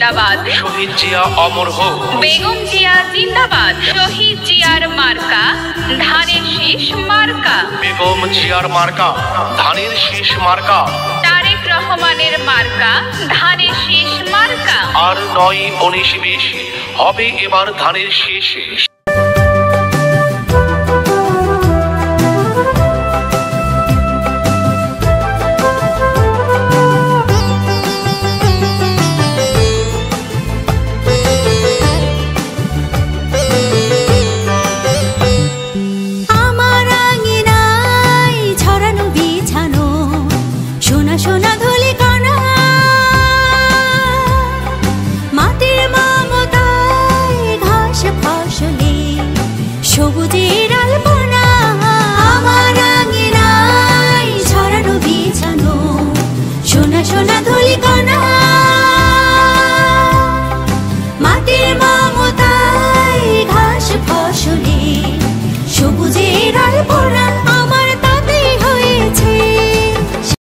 জিন্দাবাদ, শহীদ জিয়া অমর হোক, বেগম জিয়া জিন্দাবাদ, শহীদ জিয়ার মার্কা ধানের শীষ মার্কা, বেগম জিয়ার মার্কা ধানের শীষ মার্কা, তারেক রহমানের মার্কা ধানের শীষ মার্কা। আর ৯, ১৯, ২০ হবে এবার ধানের শীষ। সবুজের আলপনা আমার আঙিনায় ছড়ানো বিছানো, সোনা সোনা ধুলিকণা, মাটির মমতায় ঘাস ফসলে সবুজের আলপনা।